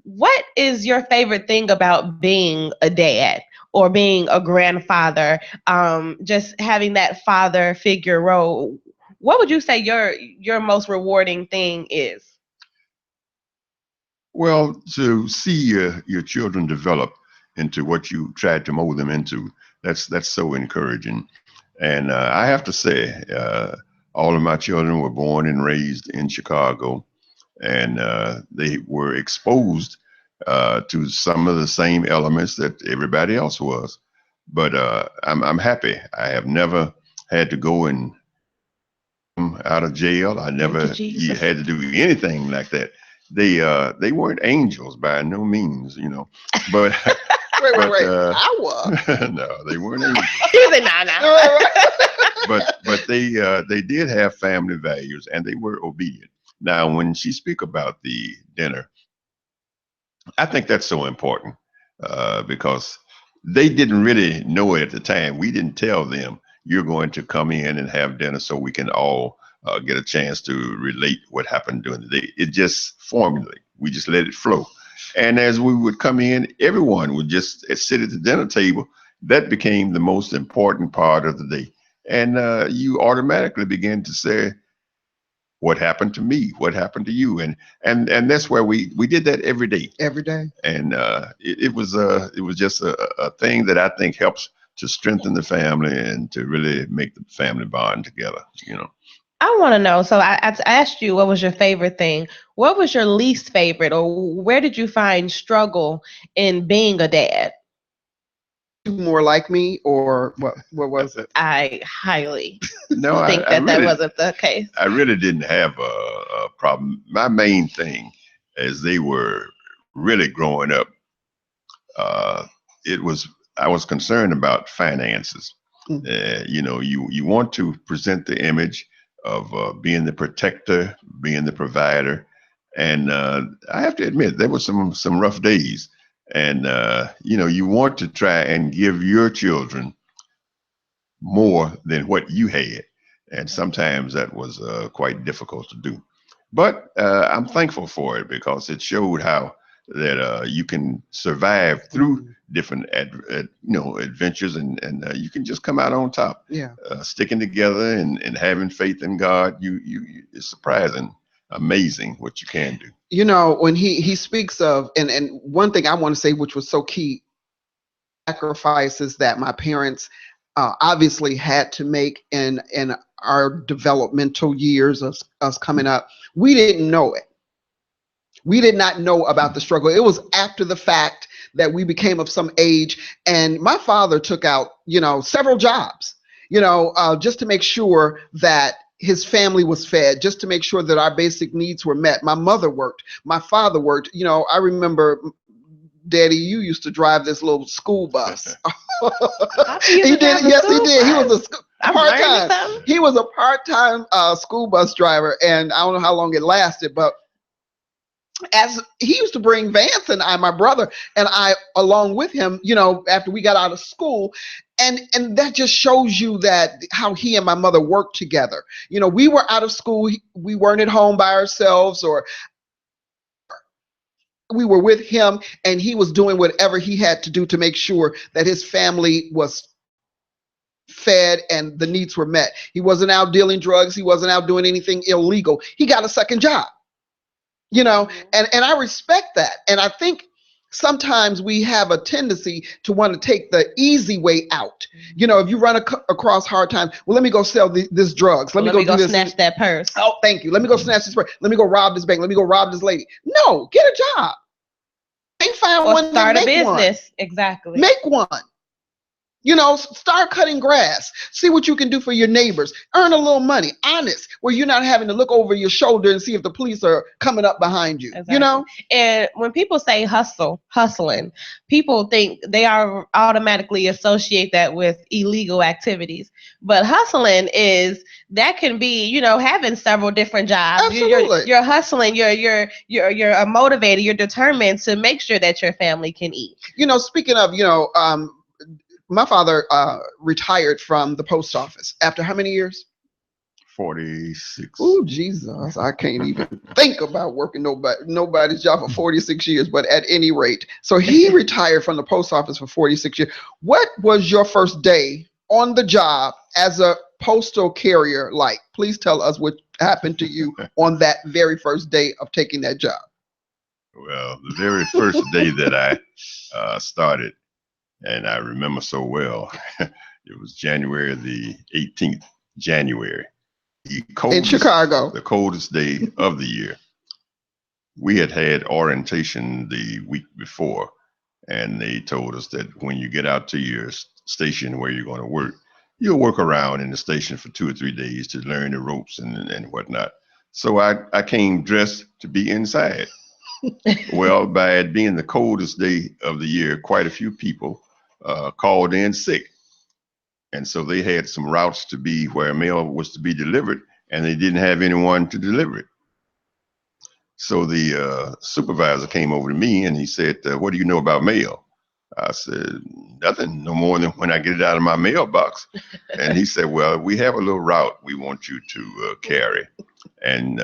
[SPEAKER 2] what is your favorite thing about being a dad or being a grandfather? Just having that father figure role. What would you say your most rewarding thing is?
[SPEAKER 3] Well, to see your children develop into what you tried to mold them into, that's so encouraging. And I have to say, all of my children were born and raised in Chicago, and they were exposed to some of the same elements that everybody else was. But I'm happy. I have never had to go and out of jail. I never had to do anything like that. They weren't angels by no means, you know. But
[SPEAKER 1] Wait. I was.
[SPEAKER 3] No, they weren't angels.
[SPEAKER 2] He was nah.
[SPEAKER 3] But they did have family values, and they were obedient. Now, when she speak about the dinner, I think that's so important because they didn't really know it at the time. We didn't tell them you're going to come in and have dinner so we can all get a chance to relate what happened during the day. It just formulated. We just let it flow. And as we would come in, everyone would just sit at the dinner table. That became the most important part of the day. And you automatically begin to say, what happened to me? What happened to you? And that's where we did that every day.
[SPEAKER 1] Every day.
[SPEAKER 3] And it was just a thing that I think helps to strengthen the family and to really make the family bond together, you know.
[SPEAKER 2] I want to know. So I asked you what was your favorite thing. What was your least favorite, or where did you find struggle in being a dad?
[SPEAKER 1] More like me, or what was it?
[SPEAKER 2] I highly
[SPEAKER 3] no,
[SPEAKER 2] think that really, wasn't the case.
[SPEAKER 3] I really didn't have a problem. My main thing, as they were really growing up, I was concerned about finances. You know, you want to present the image of being the protector, being the provider, and I have to admit there were some rough days. And, you know, you want to try and give your children more than what you had. And sometimes that was quite difficult to do. But I'm thankful for it because it showed how that you can survive through different adventures and you can just come out on top.
[SPEAKER 1] Yeah.
[SPEAKER 3] Sticking together and having faith in God, it's surprising. Amazing what you can do.
[SPEAKER 1] You know, when he speaks of, and one thing I want to say, which was so key, sacrifices that my parents obviously had to make in our developmental years of us coming up. We didn't know it. We did not know about the struggle. It was after the fact that we became of some age, and my father took out, several jobs, just to make sure that his family was fed, just to make sure that our basic needs were met. My mother worked, my father worked. I remember, Daddy, you used to drive this little school bus.
[SPEAKER 2] He did.
[SPEAKER 1] Yes, he did. He was a part-time. He was a part-time school bus driver, and I don't know how long it lasted, but as he used to bring Vance and I, my brother and I, along with him, after we got out of school. And that just shows you that how he and my mother worked together. We were out of school. We weren't at home by ourselves, or we were with him, and he was doing whatever he had to do to make sure that his family was fed and the needs were met. He wasn't out dealing drugs. He wasn't out doing anything illegal. He got a second job, and I respect that. And I think sometimes we have a tendency to want to take the easy way out. If you run across hard times, well, let me go sell this drugs. Let me go do this.
[SPEAKER 2] Snatch that purse.
[SPEAKER 1] Oh, thank you. Let me go snatch this purse. Let me go rob this bank. Let me go rob this lady. No, get a job. Find one.
[SPEAKER 2] Start a business. One. Exactly.
[SPEAKER 1] Make one. Start cutting grass. See what you can do for your neighbors. Earn a little money. Honest, where you're not having to look over your shoulder and see if the police are coming up behind you.
[SPEAKER 2] Exactly. And when people say hustling, people think they are automatically associate that with illegal activities. But hustling that can be, having several different jobs.
[SPEAKER 1] Absolutely.
[SPEAKER 2] You're hustling. You're a motivator. You're determined to make sure that your family can eat.
[SPEAKER 1] Speaking of, my father retired from the post office after how many years?
[SPEAKER 3] 46.
[SPEAKER 1] Oh, Jesus. I can't even think about working nobody's job for 46 years, but at any rate. So he retired from the post office for 46 years. What was your first day on the job as a postal carrier like? Please tell us what happened to you on that very first day of taking that job.
[SPEAKER 3] Well, the very first day that I started, and I remember so well, it was January the 18th, January.
[SPEAKER 1] In Chicago.
[SPEAKER 3] The coldest day of the year. We had orientation the week before, and they told us that when you get out to your station where you're going to work, you'll work around in the station for 2 or 3 days to learn the ropes and whatnot. So I came dressed to be inside. Well, by it being the coldest day of the year, quite a few people called in sick. And so they had some routes to be where mail was to be delivered, and they didn't have anyone to deliver it. So the supervisor came over to me and he said, what do you know about mail? I said, nothing, no more than when I get it out of my mailbox. And he said, well, we have a little route we want you to carry. And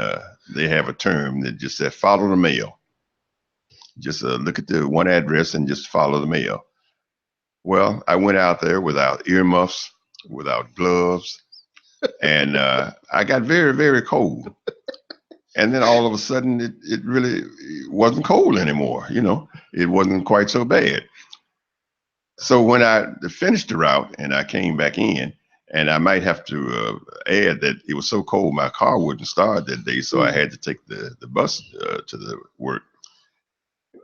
[SPEAKER 3] they have a term that just said, follow the mail. Just look at the one address and just follow the mail. Well, I went out there without earmuffs, without gloves, and I got very, very cold. And then all of a sudden, it really wasn't cold anymore. You know, it wasn't quite so bad. So when I finished the route and I came back in, and I might have to add that it was so cold my car wouldn't start that day, so I had to take the bus to the work.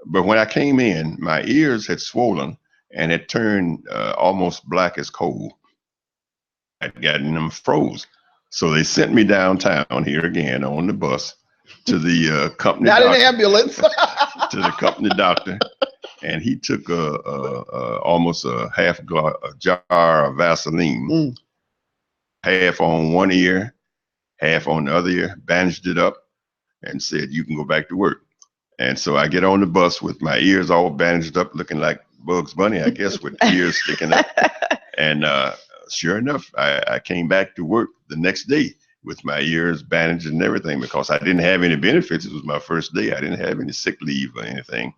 [SPEAKER 3] But when I came in, my ears had swollen and had turned almost black as coal. I'd gotten them froze. So they sent me downtown here again on the bus to the company
[SPEAKER 1] Not
[SPEAKER 3] doctor.
[SPEAKER 1] an ambulance.
[SPEAKER 3] To the company doctor. And he took almost a jar of Vaseline, half on one ear, half on the other ear, bandaged it up, and said, you can go back to work. And so I get on the bus with my ears all bandaged up, looking like Bugs Bunny, I guess, with ears sticking up. And sure enough, I came back to work the next day with my ears bandaged and everything because I didn't have any benefits. It was my first day. I didn't have any sick leave or anything.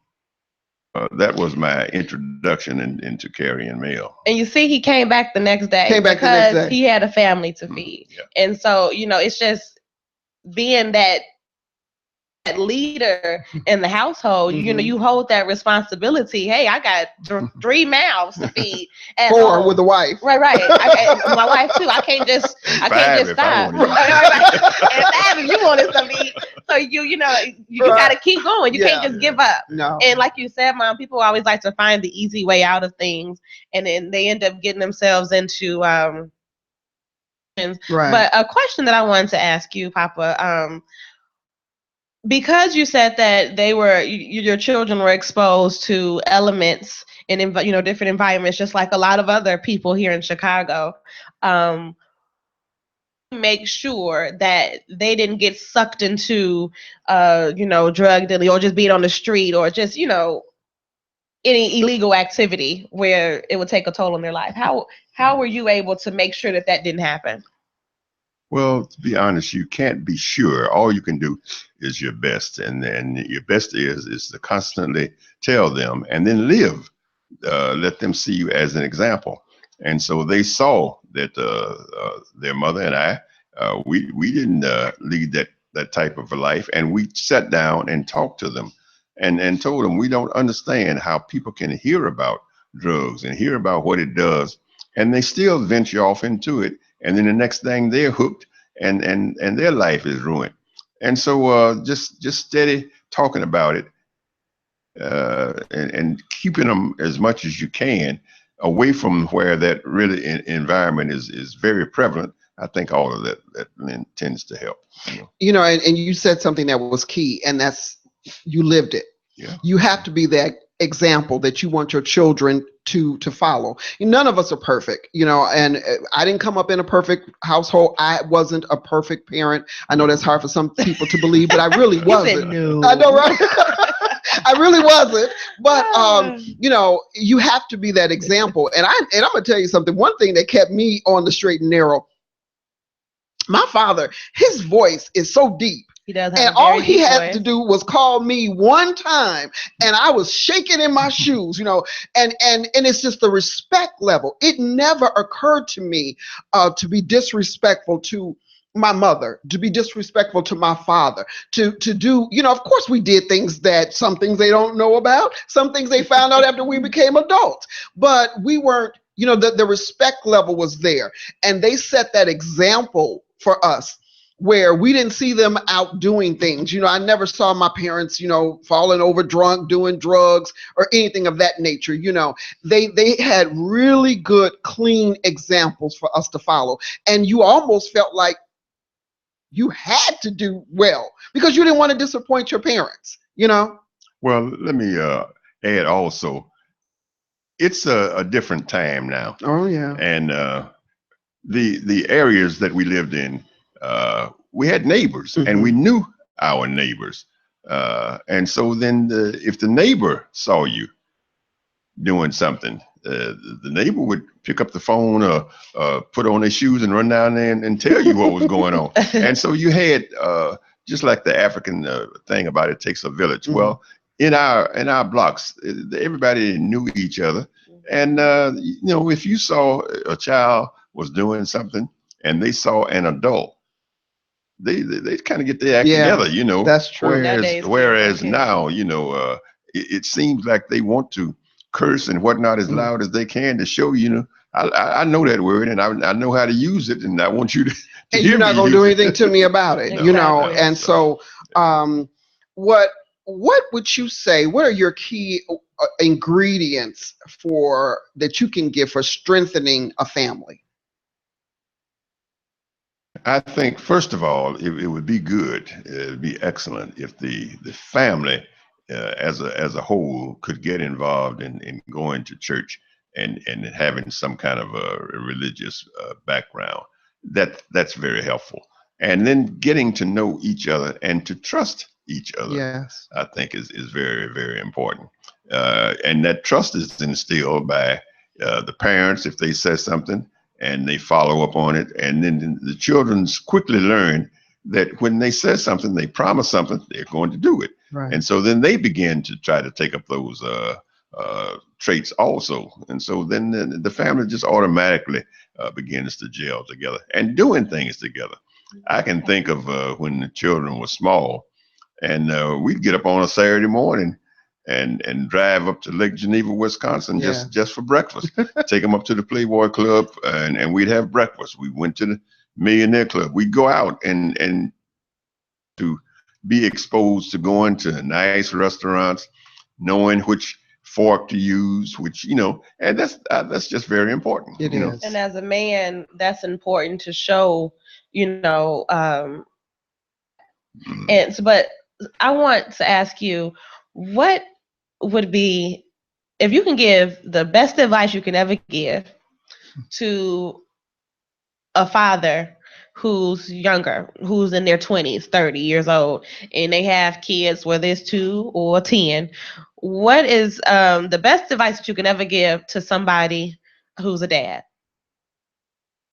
[SPEAKER 3] That was my introduction into carrying mail.
[SPEAKER 2] And you see, he came back the next day because he had a family to feed. Yeah. And so, you know, it's just being that leader in the household, you know, you hold that responsibility. Hey, I got 3 mouths to feed. At
[SPEAKER 1] 4
[SPEAKER 2] home.
[SPEAKER 1] with the wife.
[SPEAKER 2] Right. My wife too. I can't just stop. And 5 if you wanted some to eat. So you got to keep going. You can't just give up.
[SPEAKER 1] No.
[SPEAKER 2] And like you said, Mom, people always like to find the easy way out of things, and then they end up getting themselves into Right. But a question that I wanted to ask you, Papa, because you said that your children were exposed to elements in different environments, just like a lot of other people here in Chicago, make sure that they didn't get sucked into drug dealing or just being on the street or just any illegal activity where it would take a toll on their life. How were you able to make sure that didn't happen?
[SPEAKER 3] Well, to be honest, you can't be sure. All you can do is your best, and your best is to constantly tell them and then live. Let them see you as an example. And so they saw that their mother and I, we didn't lead that type of a life, and we sat down and talked to them and told them we don't understand how people can hear about drugs and hear about what it does, and they still venture off into it. And then the next thing they're hooked and their life is ruined. And so just steady talking about it and keeping them as much as you can away from where that really environment is very prevalent. I think all of that tends to help.
[SPEAKER 1] And you said something that was key, and that's you lived it.
[SPEAKER 3] Yeah.
[SPEAKER 1] You have to be that example that you want your children to follow. None of us are perfect, and I didn't come up in a perfect household. I wasn't a perfect parent. I know that's hard for some people to believe, but I really wasn't.
[SPEAKER 2] No.
[SPEAKER 1] I know, right? I really wasn't. But you have to be that example. And I'm gonna tell you something. One thing that kept me on the straight and narrow, my father, his voice is so deep.
[SPEAKER 2] He does have
[SPEAKER 1] and all he had to do was call me one time, and I was shaking in my shoes, and it's just the respect level. It never occurred to me to be disrespectful to my mother, to be disrespectful to my father, to do, of course we did some things they don't know about, some things they found out after we became adults, but we weren't, the respect level was there, and they set that example for us, where we didn't see them out doing things. I never saw my parents, falling over drunk, doing drugs or anything of that nature. They had really good, clean examples for us to follow. And you almost felt like you had to do well because you didn't want to disappoint your parents,
[SPEAKER 3] Well, let me add also, it's a different time now.
[SPEAKER 1] Oh yeah.
[SPEAKER 3] And the areas that we lived in, we had neighbors, and we knew our neighbors. And so then if the neighbor saw you doing something, the neighbor would pick up the phone or put on their shoes and run down there and tell you what was going on. And so you had just like the African thing about it takes a village. Well, in our blocks, everybody knew each other, and if you saw a child was doing something and they saw an adult, they kind of get their act together.
[SPEAKER 1] That's true.
[SPEAKER 3] Whereas now, it seems like they want to curse and whatnot as loud as they can to show, I know that word and I know how to use it, and I want you to
[SPEAKER 1] and you're not going to do anything to me about it, And so, what would you say? What are your key ingredients that you can give for strengthening a family?
[SPEAKER 3] I think first of all, it would be good, it would be excellent if the family as a whole could get involved in going to church and having some kind of a religious background. That's very helpful. And then getting to know each other and to trust each other,
[SPEAKER 1] yes,
[SPEAKER 3] I think is very, very important. And that trust is instilled by the parents if they say something and they follow up on it. And then the children quickly learn that when they say something, they promise something, they're going to do it.
[SPEAKER 1] Right.
[SPEAKER 3] And so then they begin to try to take up those traits also. And so then the family just automatically begins to gel together and doing things together. I can think of when the children were small, and we'd get up on a Saturday morning and drive up to Lake Geneva, Wisconsin, just for breakfast. Take them up to the Playboy Club, and we'd have breakfast. We went to the Millionaire Club. We'd go out and to be exposed to going to nice restaurants, knowing which fork to use, and that's just very important.
[SPEAKER 1] It is.
[SPEAKER 2] And as a man, that's important to show, but I want to ask you, what would be, if you can give the best advice you can ever give to a father who's younger, who's in their 20s, 30 years old, and they have kids, whether it's 2 or 10, what is the best advice that you can ever give to somebody who's a dad?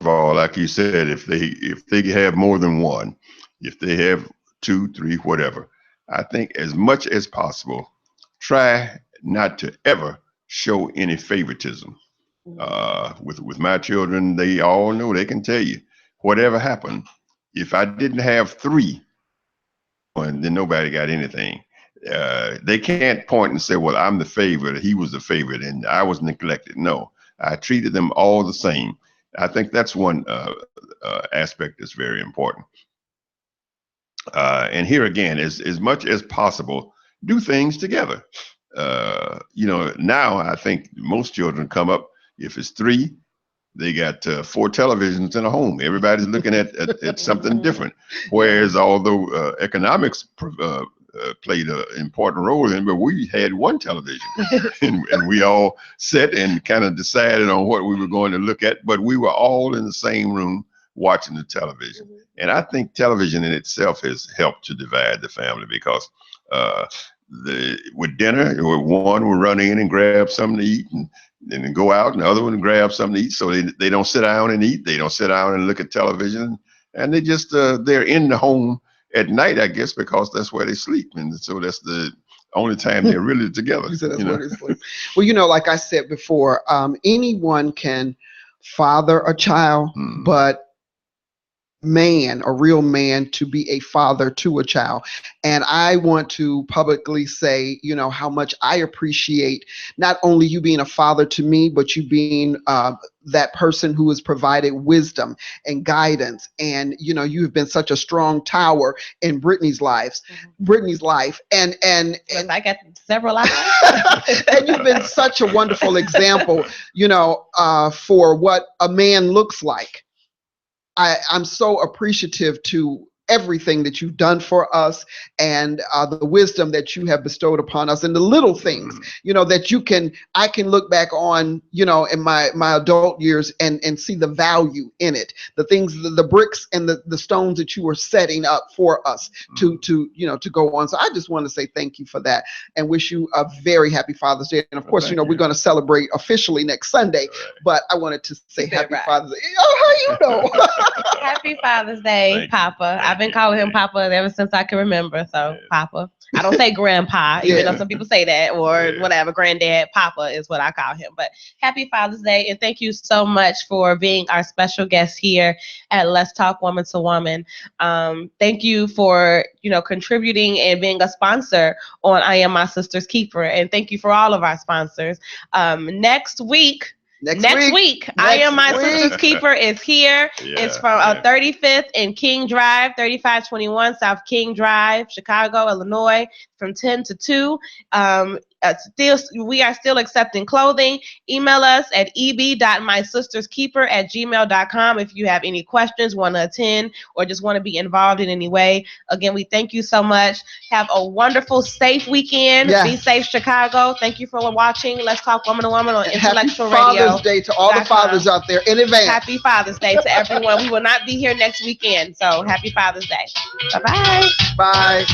[SPEAKER 3] First of all, like you said, if they have more than one, if they have 2, 3, whatever, I think as much as possible, try not to ever show any favoritism. With my children, they all know, they can tell you whatever happened. If I didn't have 3, then nobody got anything. They can't point and say, well, I'm the favorite, he was the favorite, and I was neglected. No, I treated them all the same. I think that's one aspect that's very important. And here again, as much as possible, do things together. Now I think most children come up, if it's 3, they got 4 televisions in a home. Everybody's looking at something different. Whereas although economics played an important role in, but we had one television and we all sat and kind of decided on what we were going to look at, but we were all in the same room watching the television. And I think television in itself has helped to divide the family, because with dinner, one will run in and grab something to eat and then go out, and the other one grab something to eat. So they don't sit down and eat. They don't sit down and look at television, and they just they're in the home at night, I guess, because that's where they sleep, and so that's the only time they're really together.
[SPEAKER 1] Where they sleep. Well, like I said before, anyone can father a child, but a real man to be a father to a child. And I want to publicly say, how much I appreciate not only you being a father to me, but you being that person who has provided wisdom and guidance. And, you've been such a strong tower in Brittany's life. And
[SPEAKER 2] I got several lives.
[SPEAKER 1] And you've been such a wonderful example, for what a man looks like. I'm so appreciative to everything that you've done for us, and the wisdom that you have bestowed upon us, and the little things, that I can look back on, in my adult years and see the value in it, the things, the bricks and the stones that you were setting up for us to go on. So I just want to say thank you for that and wish you a very happy Father's Day. And of course, we're going to celebrate officially next Sunday, but I wanted to say happy Father's Day. Oh, how you know?
[SPEAKER 2] Happy Father's Day, Papa. I've been calling him Papa ever since I can remember. So, Papa. I don't say Grandpa, even though some people say that, or whatever. Granddad, Papa is what I call him. But happy Father's Day, and thank you so much for being our special guest here at Let's Talk Woman to Woman. Thank you for contributing and being a sponsor on I Am My Sister's Keeper, and thank you for all of our sponsors. Next week, I Am My Sister's Keeper is here. It's from 35th and King Drive, 3521 South King Drive, Chicago, Illinois, from 10 to 2. We are still accepting clothing. Email us at eb.mysisterskeeper@gmail.com if you have any questions, want to attend, or just want to be involved in any way. Again, we thank you so much. Have a wonderful, safe weekend. Be safe, Chicago. Thank you for watching Let's Talk Woman to Woman on Intellectual Radio.
[SPEAKER 1] Happy Father's Day to all the fathers out there in advance.
[SPEAKER 2] Happy Father's Day to everyone. We will not be here next weekend, so happy Father's Day. Bye-bye.
[SPEAKER 1] Bye.